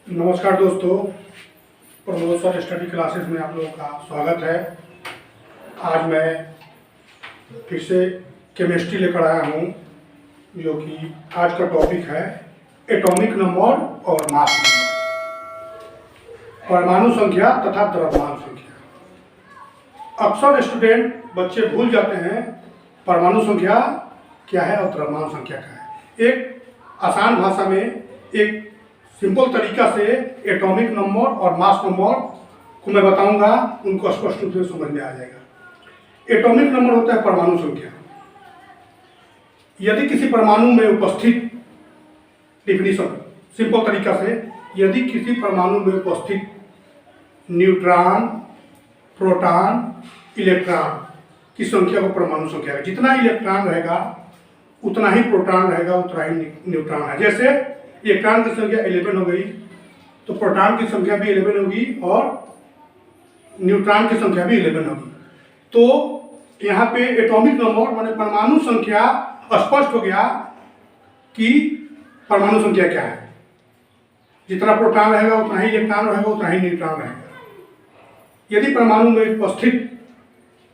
नमस्कार दोस्तों, Pramod sir study classes में आप लोगों का स्वागत है। आज मैं फिर से केमिस्ट्री लेकर आया हूँ, जो कि आज का टॉपिक है एटॉमिक नंबर और मास नंबर, परमाणु संख्या तथा द्रव्यमान संख्या। अक्सर स्टूडेंट बच्चे भूल जाते हैं परमाणु संख्या क्या है और द्रव्यमान संख्या क्या है। एक आसान भाषा में, एक सिंपल तरीका से एटॉमिक नंबर और मास नंबर को मैं बताऊंगा, उनको स्पष्ट रूप से समझ में आ जाएगा। एटॉमिक नंबर होता है परमाणु संख्या। यदि किसी परमाणु में उपस्थित, डिफिनीशन सिंपल तरीका से, यदि किसी परमाणु में उपस्थित न्यूट्रॉन, प्रोटॉन, इलेक्ट्रॉन की संख्या को परमाणु संख्या है। जितना इलेक्ट्रॉन रहेगा उतना ही प्रोटॉन रहेगा, उतना ही न्यूट्रॉन है। जैसे इलेक्ट्रॉन की संख्या 11 हो गई तो प्रोटॉन की संख्या भी 11 होगी और न्यूट्रॉन की संख्या भी 11 होगी। तो यहाँ पे एटॉमिक नंबर माने परमाणु संख्या स्पष्ट हो गया कि परमाणु संख्या क्या है। जितना प्रोटॉन रहेगा उतना ही इलेक्ट्रॉन रहेगा, उतना ही न्यूट्रॉन रहेगा। यदि परमाणु में उपस्थित,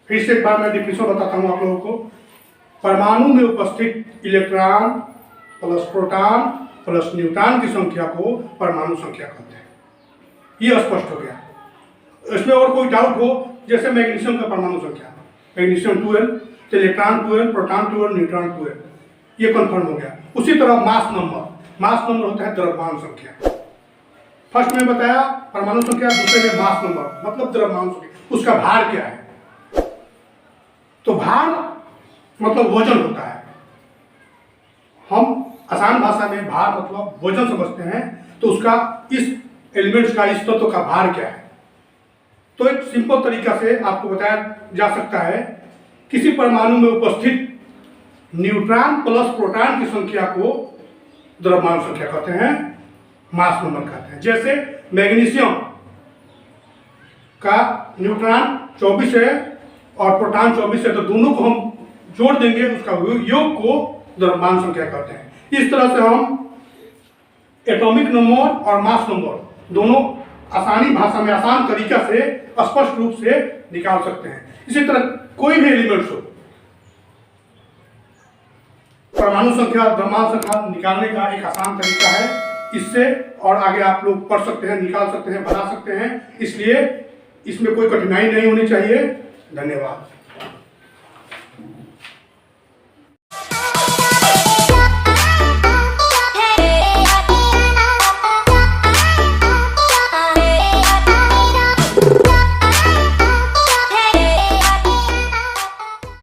फिर से एक बार मैं डिफिनीशन बताता हूँ आप लोगों को। परमाणु में उपस्थित electron plus proton plus neutron की संख्या को परमाणु संख्या कहते हैं। ये स्पष्ट हो गया। इसमें और कोई डाउट हो, जैसे मैग्नीशियम का परमाणु संख्या, मैग्नीशियम 12, तो इलेक्ट्रॉन 12, प्रोटॉन 12, न्यूट्रॉन 12, ये कंफर्म हो गया। उसी तरह मास नंबर, मास नंबर होता है द्रव्यमान संख्या। फर्स्ट में बताया परमाणु संख्या, दूसरे में मास नंबर मतलब द्रव्यमान संख्या, उसका भार क्या है। तो भार मतलब वजन होता है। हम आसान भाषा में भार मतलब वजन समझते हैं, तो उसका इस एलिमेंट्स का, इस तत्व का भार क्या है। तो एक सिंपल तरीका से आपको बताया जा सकता है, किसी परमाणु में उपस्थित न्यूट्रॉन प्लस प्रोटॉन की संख्या को द्रव्यमान संख्या कहते हैं, मास नंबर कहते हैं। जैसे मैग्नीशियम का न्यूट्रॉन 24 है और प्रोटॉन 24 है, तो दोनों को हम जोड़ देंगे, उसका योग को द्रव्यमान संख्या कहते हैं। इस तरह से हम एटॉमिक नंबर और मास नंबर दोनों आसानी भाषा में, आसान तरीका से स्पष्ट रूप से निकाल सकते हैं। इसी तरह कोई भी एलिमेंट्स हो, परमाणु संख्या, द्रव्यमान संख्या निकालने का एक आसान तरीका है। इससे और आगे आप लोग पढ़ सकते हैं, निकाल सकते हैं, बना सकते हैं। इसलिए इसमें कोई कठिनाई नहीं होनी चाहिए। धन्यवाद।